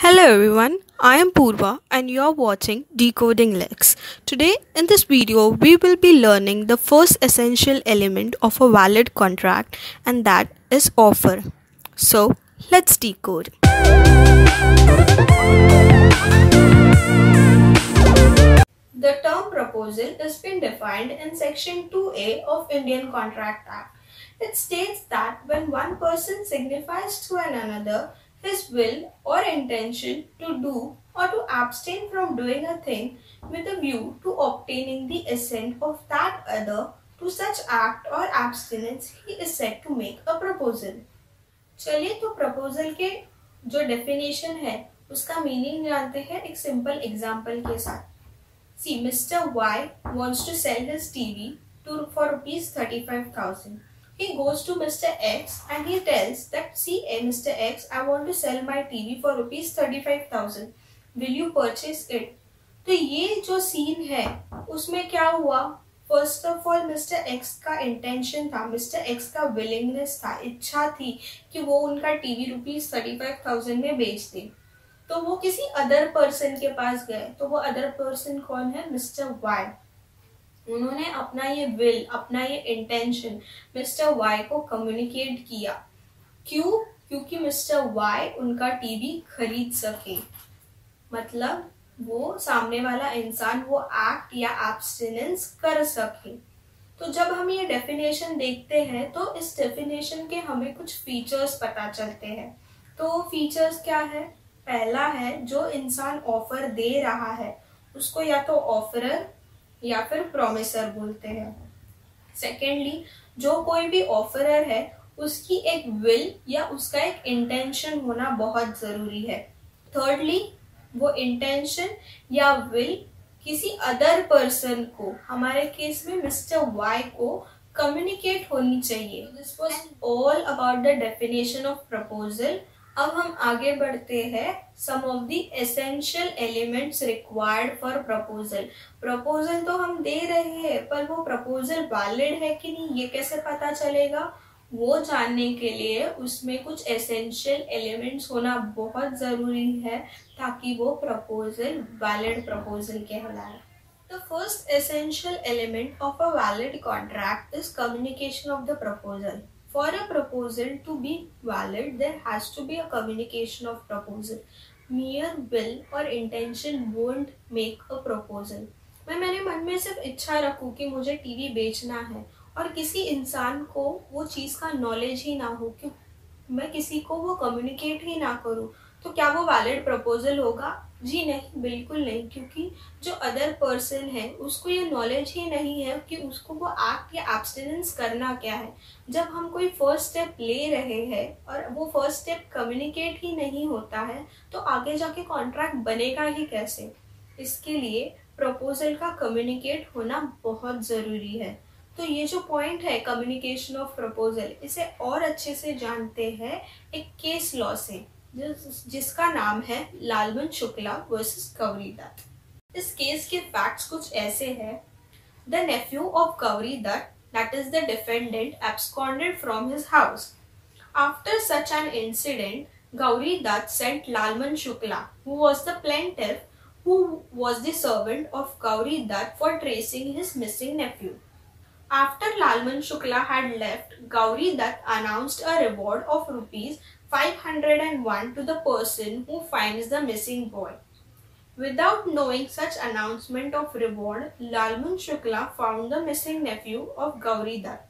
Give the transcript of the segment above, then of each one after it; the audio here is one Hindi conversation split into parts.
Hello everyone, I am Purva and you are watching Decoding Lex. Today in this video we will be learning the first essential element of a valid contract, and that is offer. So let's decode. The term proposal has been defined in section 2A of Indian Contract Act. It states that when one person signifies to another his will or intention to do or to abstain from doing a thing with a view to obtaining the assent of that other to such act or abstinence, he is said to make a proposal. चलिए तो proposal के जो definition है उसका meaning जानते हैं एक simple example के साथ. See, Mr. Y wants to sell his TV for rupees 35,000. He goes to Mr. X and he tells that, see Mr. X, I want to sell my TV for rupees 35,000. Will you purchase it? तो ये जो scene है उसमें क्या हुआ? First of all, Mr. X का intention था, Mr. X का willingness था, इच्छा थी कि वो उनका TV रुपीस 35,000 में बेच दे. तो वो किसी अदर पर्सन के पास गए. तो वो अदर पर्सन कौन है? Mister Y. उन्होंने अपना ये विल, अपना ये इंटेंशन मिस्टर वाई को कम्युनिकेट किया. क्यों? क्योंकि मिस्टर वाई उनका टीवी खरीद सके. मतलब वो सामने वाला इंसान वो एक्ट या एब्स्टिनेंस कर सके. तो जब हम ये डेफिनेशन देखते हैं तो इस डेफिनेशन के हमें कुछ फीचर्स पता चलते हैं. तो फीचर्स क्या है? पहला है, जो इंसान ऑफर दे रहा है उसको या तो ऑफरर या फिर प्रॉमिसर बोलते हैं. सेकेंडली, जो कोई भी ऑफरर है उसकी एक विल या उसका एक इंटेंशन होना बहुत जरूरी है. थर्डली, वो इंटेंशन या विल किसी अदर पर्सन को, हमारे केस में मिस्टर वाई को, कम्युनिकेट होनी चाहिए. This was all about the definition of proposal. अब हम आगे बढ़ते हैं. Some of the essential elements required for proposal. Proposal तो हम दे रहे हैं पर वो प्रपोजल वैलिड है कि नहीं ये कैसे पता चलेगा? वो जानने के लिए उसमें कुछ एसेंशियल एलिमेंट्स होना बहुत जरूरी है ताकि वो प्रपोजल वैलिड प्रपोजल कहलाए. The first essential element of a valid contract is communication of the proposal. For a proposal to be valid, there has to be a communication of proposal. Mere will or intention won't make a proposal. मैंने मन में सिर्फ इच्छा रखूं कि मुझे टीवी बेचना है और किसी इंसान को वो चीज़ का नॉलेज ही ना हो, कि मैं किसी को वो कम्युनिकेट ही ना करूं, तो क्या वो वैलिड प्रपोजल होगा? जी नहीं, बिल्कुल नहीं. क्योंकि जो अदर पर्सन है उसको ये नॉलेज ही नहीं है कि उसको वो एक्ट या एब्स्टिनेंस करना क्या है. जब हम कोई फर्स्ट स्टेप ले रहे हैं और वो फर्स्ट स्टेप कम्युनिकेट ही नहीं होता है तो आगे जाके कॉन्ट्रैक्ट बनेगा ही कैसे? इसके लिए प्रपोजल का कम्युनिकेट होना बहुत ज़रूरी है. तो ये जो पॉइंट है कम्युनिकेशन ऑफ प्रपोजल, इसे और अच्छे से जानते हैं एक केस लॉ से जिसका नाम है लालमन शुक्ला वर्सेस गौरी दत्त. इस केस के फैक्ट्स कुछ ऐसे हैं. The nephew of Gauri Dutt, that is the defendant, absconded from his house. After such an incident, Gauri Dutt sent Lalman Shukla, who was the plaintiff, who was the servant of Gauri Dutt, for tracing his missing nephew. After Lalman Shukla had left, Gauri Dutt announced a reward of rupees 501 to the person who finds the missing boy. Without knowing such announcement of reward, Lalman Shukla found the missing nephew of Gauri Dutt.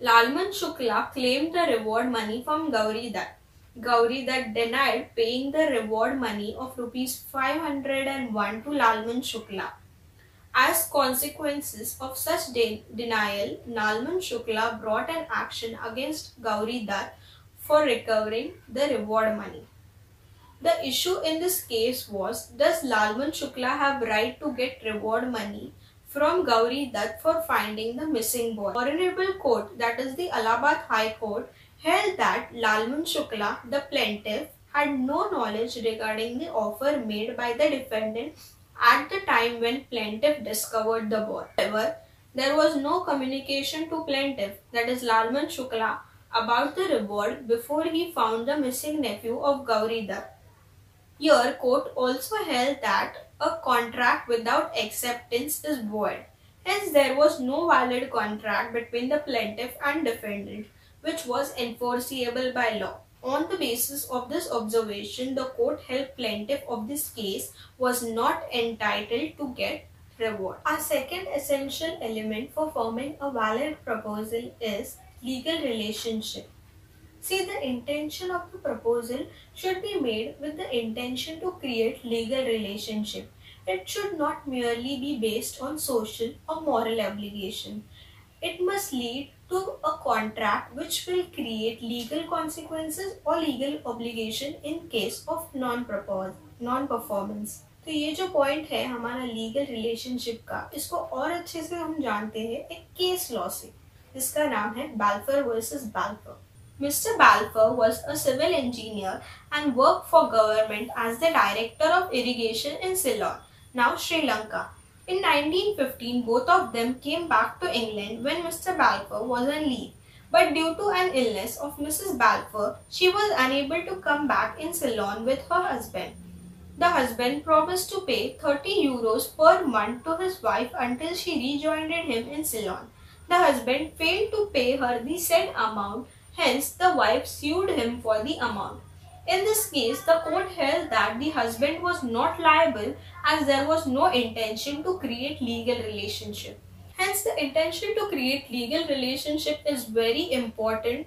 Lalman Shukla claimed the reward money from Gauri Dutt. Gauri Dutt denied paying the reward money of rupees 501 to Lalman Shukla. As consequences of such denial, Lalman Shukla brought an action against Gauri Dutt for recovering the reward money. The issue in this case was, does Lalman Shukla have right to get reward money from Gauri Dutt for finding the missing boy? Honorable Court, that is the Allahabad High Court, held that Lalman Shukla, the plaintiff, had no knowledge regarding the offer made by the defendant at the time when plaintiff discovered the boy. However, there was no communication to plaintiff, that is Lalman Shukla, about the reward before he found the missing nephew of Gauri Dutt. Here, court also held that a contract without acceptance is void. Hence, there was no valid contract between the plaintiff and defendant, which was enforceable by law. On the basis of this observation, the court held plaintiff of this case was not entitled to get reward. Our second essential element for forming a valid proposal is legal relationship. See, the intention of the proposal should be made with the intention to create legal relationship. It should not merely be based on social or moral obligation. It must lead to a contract which will create legal consequences or legal obligation in case of non-performance. तो ये जो पॉइंट है हमारा लीगल रिलेशनशिप का, इसको और अच्छे से हम जानते हैं एक केस लॉ से, जिसका नाम है बाल्फर versus बाल्फर. Mr. Balfour was a civil engineer and worked for government as the director of irrigation in Ceylon, now Sri Lanka. In 1915, both of them came back to England when Mr. Balfour was on leave. But due to an illness of Mrs. Balfour, she was unable to come back in Ceylon with her husband. The husband promised to pay 30 euros per month to his wife until she rejoined him in Ceylon. The husband failed to pay her the said amount. Hence, the wife sued him for the amount. In this case, the court held that the husband was not liable as there was no intention to create legal relationship. Hence, the intention to create legal relationship is very important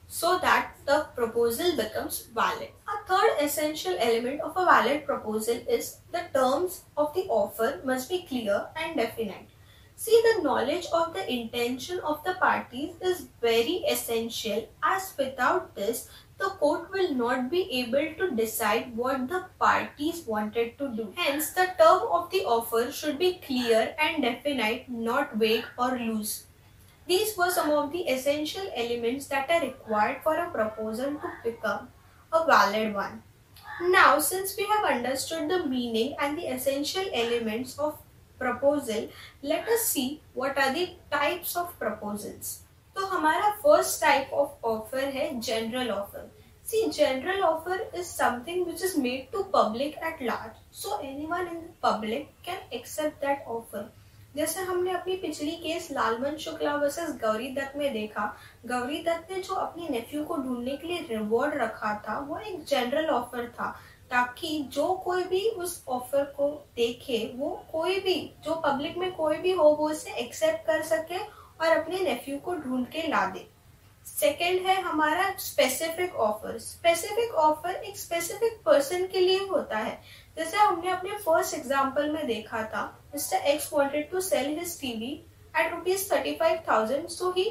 so that the proposal becomes valid. A third essential element of a valid proposal is the terms of the offer must be clear and definite. See, the knowledge of the intention of the parties is very essential, as without this, the court will not be able to decide what the parties wanted to do. Hence, the term of the offer should be clear and definite, not vague or loose. These were some of the essential elements that are required for a proposal to become a valid one. Now, since we have understood the meaning and the essential elements of proposal, let us see what are the types of proposals. तो हमारा first type of offer है general offer. See, general offer is something which is made to public at large. So anyone in the public can accept that offer. जैसे हमने अपनी पिछली केस लालमन शुक्ला वर्सेस गौरी दत्त में देखा, गौरी दत्त ने जो अपनी नेफ्यू को ढूंढने के लिए रिवॉर्ड रखा था वो एक जनरल ऑफर था, ताकि जो कोई भी उस ऑफर को देखे, वो कोई भी जो पब्लिक में कोई भी हो वो उसे एक्सेप्ट कर सके और अपने नेफ्यू को ढूंढ के ला दे. सेकेंड है हमारा स्पेसिफिक ऑफर. स्पेसिफिक ऑफर एक स्पेसिफिक पर्सन के लिए होता है. जैसे हमने अपने फर्स्ट एग्जांपल में देखा था, Mister X wanted to sell his TV at ₹35,000, so he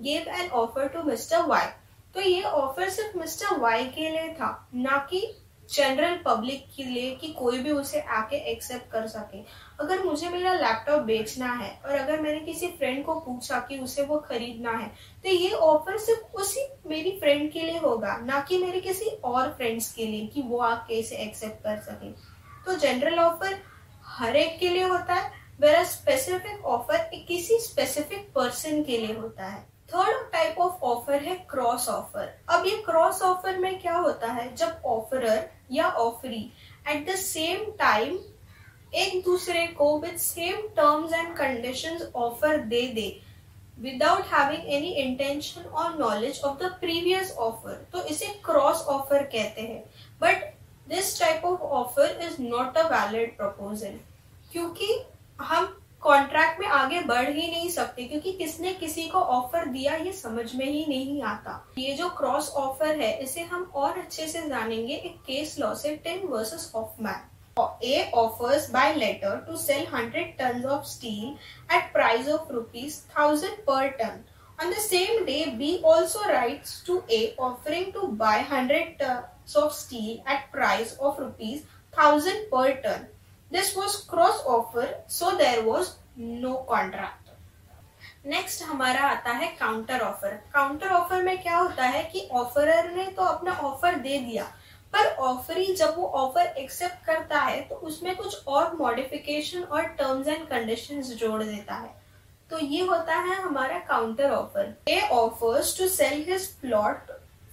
gave an offer to Mister Y. तो ये ऑफर सिर्फ मिस्टर वाई के लिए था, ना कि जनरल पब्लिक के लिए कि कोई भी उसे आके एक्सेप्ट कर सके. अगर मुझे मेरा लैपटॉप बेचना है और अगर मैंने किसी फ्रेंड को पूछा कि उसे वो खरीदना है, तो ये ऑफर सिर्फ उसी मेरी फ्रेंड के लिए होगा, ना कि मेरे किसी और फ्रेंड्स के लिए कि वो आके इसे एक्सेप्ट कर सके. तो जनरल ऑफर हर एक के लिए होता है, वेयर स्पेसिफिक ऑफर किसी स्पेसिफिक पर्सन के लिए होता है. थर्ड टाइप ऑफ ऑफर है क्रॉस ऑफर. अब ये क्रॉस ऑफर में क्या होता है, जब ऑफरर या offeree at the same time एक दूसरे को with same terms and conditions offer दे दे विदाउट हैविंग एनी इंटेंशन और knowledge of the previous offer, तो इसे क्रॉस ऑफर कहते हैं. But this type of offer is not a valid proposal, क्योंकि हम कॉन्ट्रैक्ट में आगे बढ़ ही नहीं सकते, क्योंकि किसने किसी को ऑफर दिया ये समझ में ही नहीं आता. ये जो क्रॉस ऑफर है इसे हम और अच्छे से जानेंगे एक केस लॉ से, Tinn versus Hoffman. A offers by letter to sell 100 tons of steel at price of ₹1,000 per ton. On the same day, B also writes to A offering to buy 100 tons of steel at price of ₹1,000 per ton. This was cross offer, so there was no contract. Next हमारा आता है काउंटर ऑफर. काउंटर ऑफर में क्या होता है कि ऑफरर ने तो अपना ऑफर दे दिया, पर ऑफरी जब वो ऑफर एक्सेप्ट करता है तो उसमें कुछ और मॉडिफिकेशन और टर्म्स एंड कंडीशंस जोड़ देता है. तो ये होता है हमारा counter offer. A offers to sell his plot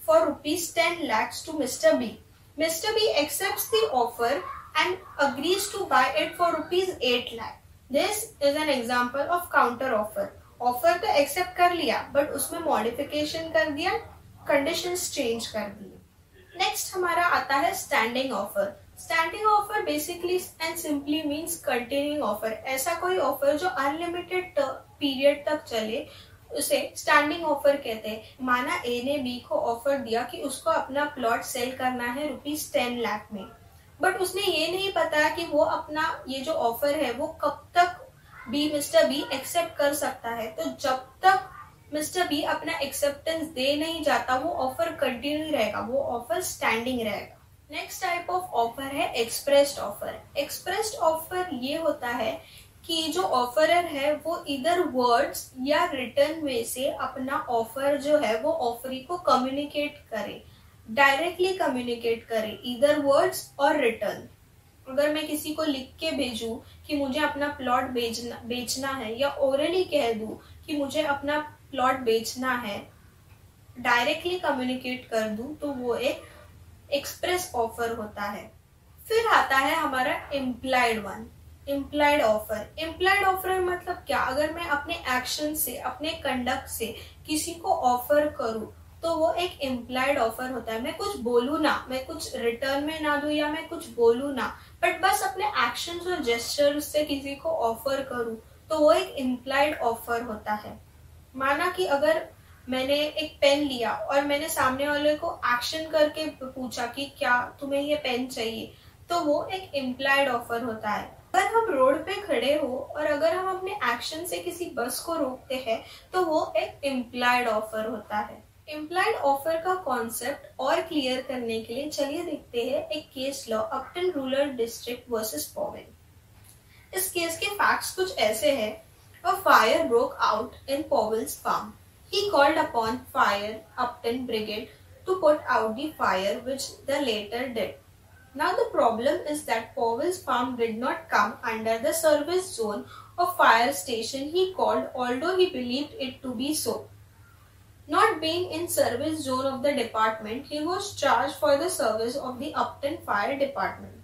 for ₹10 lakhs to Mr. B. Mr. B accepts the offer and agrees to buy it for rupees 8 lakh. This is an example of counter offer. Offer तो एक्सेप्ट कर लिया बट उसमें मॉडिफिकेशन कर दिया, कंडीशंस चेंज कर दिए. नेक्स्ट हमारा आता है standing offer. Standing offer basically and simply means continuing offer. ऐसा कोई ऑफर जो अनलिमिटेड पीरियड तक चले उसे स्टैंडिंग ऑफर कहते हैं. माना ए ने बी को ऑफर दिया कि उसको अपना प्लॉट सेल करना है रुपीज 10 लाख में, बट उसने ये नहीं पता कि वो अपना ये जो ऑफर है वो कब तक मिस्टर बी एक्सेप्ट कर सकता है. तो जब तक मिस्टर बी अपना एक्सेप्टेंस दे नहीं जाता वो ऑफर कंटिन्यू रहेगा, वो ऑफर स्टैंडिंग रहेगा. नेक्स्ट टाइप ऑफ ऑफर है एक्सप्रेस्ड ऑफर. एक्सप्रेस्ड ऑफर ये होता है कि जो ऑफरर है वो इधर वर्ड्स या रिटर्न वे से अपना ऑफर जो है वो ऑफरी को कम्युनिकेट करे, डायरेक्टली कम्युनिकेट करे, इधर वर्ड्स और रिटर्न. अगर मैं किसी को लिख के भेजूं कि मुझे अपना प्लॉट बेचना है या ओरली कह दूं कि मुझे अपना प्लॉट बेचना है, डायरेक्टली कम्युनिकेट कर दूं, तो वो एक एक्सप्रेस ऑफर होता है. फिर आता है हमारा implied one, implied offer. Implied offer मतलब क्या? अगर मैं अपने एक्शन से, अपने कंडक्ट से किसी को ऑफर करूं तो वो एक इम्प्लाइड ऑफर होता है. मैं कुछ बोलूं ना, मैं कुछ रिटर्न में ना दूं या मैं कुछ बोलूं ना, बट बस अपने एक्शंस और जेस्चर्स से किसी को ऑफर करूं तो वो एक इम्प्लाइड ऑफर होता है. माना कि अगर मैंने एक पेन लिया और मैंने सामने वाले को एक्शन करके पूछा कि क्या तुम्हें ये पेन चाहिए, तो वो एक इम्प्लाइड ऑफर होता है. अगर हम रोड पे खड़े हो और अगर हम अपने एक्शन से किसी बस को रोकते हैं तो वो एक इम्प्लाइड ऑफर होता है. इम्प्लाइड ऑफर का कॉन्सेप्ट और क्लियर करने के लिए चलिए देखते हैं एक case law, Upton Rural District versus Powell. इस केस के फैक्ट्स कुछ ऐसे हैं. A fire broke out in Powell's farm. He called upon fire Upton brigade to put out the fire, which the later did. Now the problem is that Powell's farm did not come under the service zone of fire station he called, although he believed it to be so. Not being in service zone of the department, he was charged for the service of the Upton Fire Department.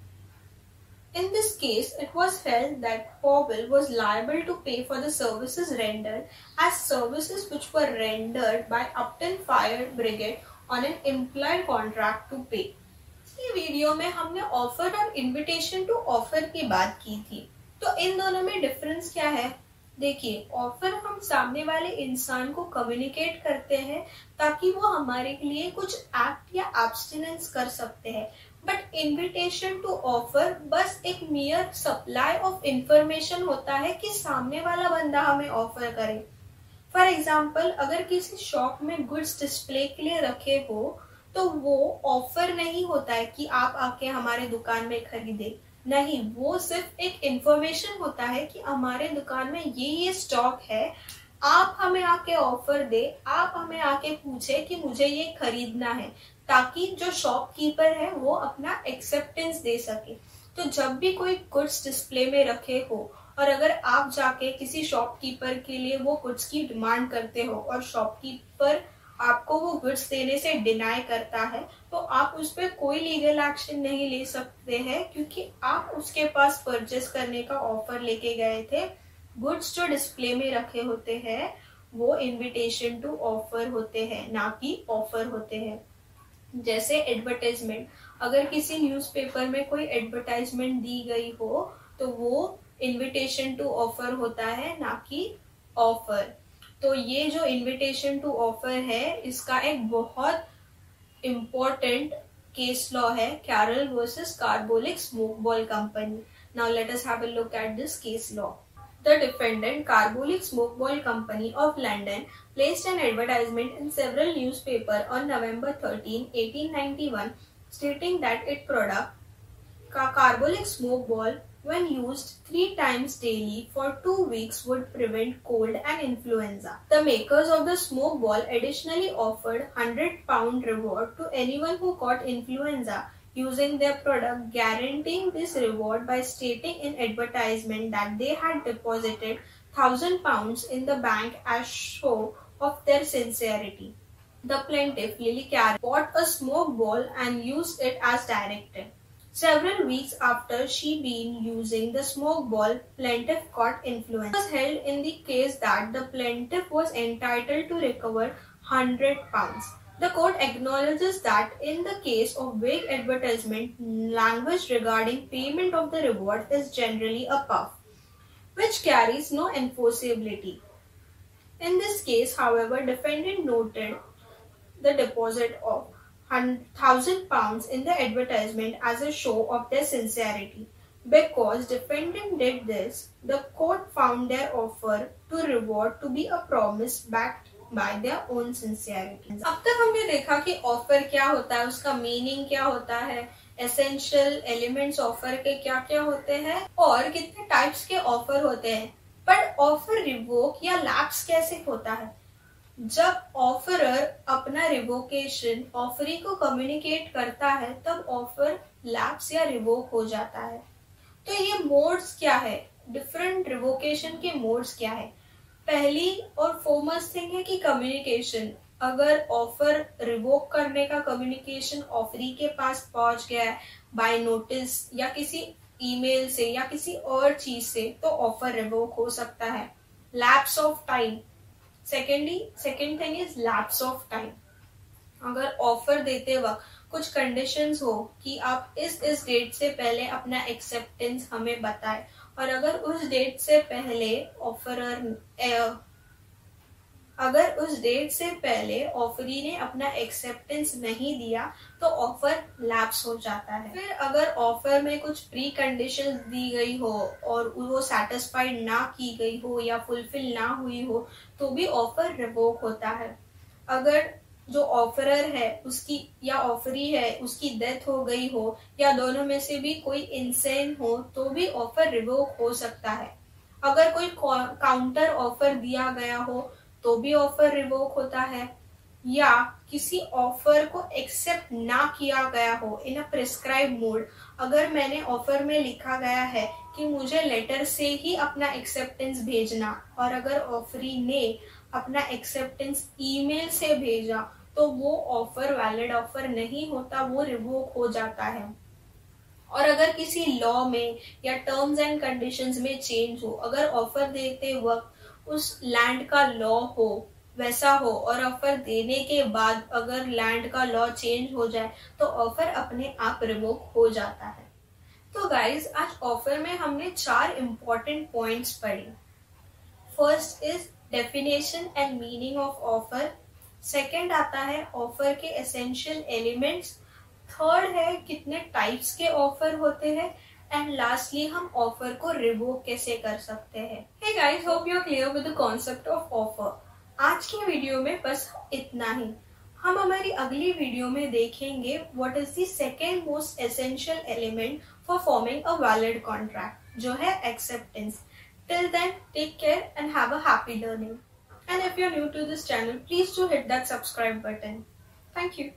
In this case, it was held that Powell was liable to pay for the services rendered as services which were rendered by Upton Fire Brigade on an implied contract to pay. इस वीडियो में हमने ऑफर और इनविटेशन टू ऑफर की बात की थी. तो इन दोनों में डिफरेंस क्या है? देखिए, ऑफर हम सामने वाले इंसान को कम्युनिकेट करते हैं ताकि वो हमारे लिए कुछ एक्ट या एब्स्टिनेंस कर सकते हैं, बट इनविटेशन टू ऑफर बस एक मियर सप्लाई ऑफ इंफॉर्मेशन होता है कि सामने वाला बंदा हमें ऑफर करे. फॉर एग्जाम्पल, अगर किसी शॉप में गुड्स डिस्प्ले के लिए रखे हो तो वो ऑफर नहीं होता है कि आप आके हमारे दुकान में खरीदे. नहीं, वो सिर्फ एक इंफॉर्मेशन होता है कि हमारे दुकान में ये स्टॉक है, आप हमें आके ऑफर दे, आप हमें आके पूछे कि मुझे ये खरीदना है, ताकि जो शॉपकीपर है वो अपना एक्सेप्टेंस दे सके. तो जब भी कोई गुड्स डिस्प्ले में रखे हो और अगर आप जाके किसी शॉपकीपर के लिए वो गुड्स की डिमांड करते हो और शॉपकीपर आपको वो गुड्स देने से डिनाई करता है, तो आप उस पर कोई लीगल एक्शन नहीं ले सकते हैं, क्योंकि आप उसके पास परचेस करने का ऑफर लेके गए थे. गुड्स जो डिस्प्ले में रखे होते हैं वो इनविटेशन टू ऑफर होते हैं, ना कि ऑफर होते हैं. जैसे एडवर्टाइजमेंट, अगर किसी न्यूज़पेपर में कोई एडवर्टाइजमेंट दी गई हो तो वो इनविटेशन टू ऑफर होता है, ना कि ऑफर. तो ये जो इनविटेशन टू ऑफर है इसका एक बहुत इम्पोर्टेंट केस लॉ है, Carlill versus Carbolic Smoke Ball company. Now let us have a look at this case law. The defendant, Carbolic Smoke Ball Company of London, placed an advertisement in several newspapers on November 13, 1891, stating that its product, Carbolic Smoke Ball, when used 3 times daily for 2 weeks, would prevent cold and influenza. The makers of the smoke ball additionally offered £100 reward to anyone who caught influenza using their product, guaranteeing this reward by stating in advertisement that they had deposited £1,000 in the bank as show of their sincerity. The plaintiff, Lily Carey, bought a smoke ball and used it as directed. Several weeks after she began using the smoke ball, plaintiff caught influence. It was held in the case that the plaintiff was entitled to recover £100. The court acknowledges that in the case of vague advertisement, language regarding payment of the reward is generally a puff, which carries no enforceability. In this case, however, defendant noted the deposit of £1,000 in the advertisement as a show of their sincerity. Because defendant did this, the court found their offer to reward to be a promise backed by their own sincerity. अब तक हमने देखा कि ऑफर क्या होता है, उसका मीनिंग क्या होता है, एसेंशियल एलिमेंट्स ऑफर के क्या क्या होते हैं और कितने टाइप्स के ऑफर होते हैं. पर ऑफर रिवोक या लैप्स कैसे होता है? जब ऑफरर अपना रिवोकेशन ऑफरी को कम्युनिकेट करता है तब ऑफर लैप्स या रिवोक हो जाता है. तो ये मोड्स क्या है, डिफरेंट रिवोकेशन के मोड्स क्या है? पहली और फोरमोस्ट थिंग है कि कम्युनिकेशन. अगर ऑफर रिवोक करने का कम्युनिकेशन ऑफरी के पास पहुंच गया है बाय नोटिस या किसी ईमेल से या किसी और चीज से, तो ऑफर रिवोक हो सकता है. Lapse of time. Second thing is lapse of time. अगर ऑफर देते वक्त कुछ कंडीशंस हो कि आप इस डेट से पहले अपना एक्सेप्टेंस हमें बताएं, और अगर उस डेट से पहले ऑफरी ने अपना एक्सेप्टेंस नहीं दिया तो ऑफर लैप्स हो जाता है. फिर अगर ऑफर में कुछ प्री कंडीशंस दी गई हो और वो सेटिस्फाइड ना की गई हो या फुलफिल ना हुई हो तो भी ऑफर रिवोक होता है. अगर जो ऑफरर है उसकी या ऑफरी है उसकी डेथ हो गई हो या दोनों में से भी कोई इंसेन हो तो भी ऑफर रिवोक हो सकता है. अगर कोई काउंटर ऑफर दिया गया हो तो भी ऑफर रिवोक होता है, या किसी ऑफर को एक्सेप्ट ना किया गया हो इन अ प्रिस्क्राइब मोड. अगर मैंने ऑफर में लिखा गया है कि मुझे लेटर से ही अपना एक्सेप्टेंस भेजना और अगर ऑफरी ने अपना एक्सेप्टेंस ईमेल से भेजा तो वो ऑफर वैलिड ऑफर नहीं होता, वो रिवोक हो जाता है. और अगर किसी लॉ में या टर्म्स एंड कंडीशंस में चेंज हो, अगर ऑफर देते वक्त उस लैंड का लॉ हो वैसा हो और ऑफर देने के बाद अगर लैंड का लॉ चेंज हो जाए तो ऑफर अपने आप रिवोक हो जाता है. तो गाइज, आज ऑफर में हमने 4 इम्पोर्टेंट पॉइंट्स पढ़े. First is definition and meaning of offer. Second आता है ऑफर के एसेंशियल एलिमेंट्स. थर्ड है कितने टाइप्स के ऑफर होते हैं. एंड लास्टली हम ऑफर को रिवोक कैसे कर सकते हैं. Hey guys, hope you are clear with the concept of offer. आज के वीडियो में बस इतना ही. हम हमारी अगली वीडियो में देखेंगे what is the second most essential element for forming a valid contract, जो है acceptance. Till then, take care and have a happy learning. And if you're new to this channel, please do hit that subscribe button. Thank you.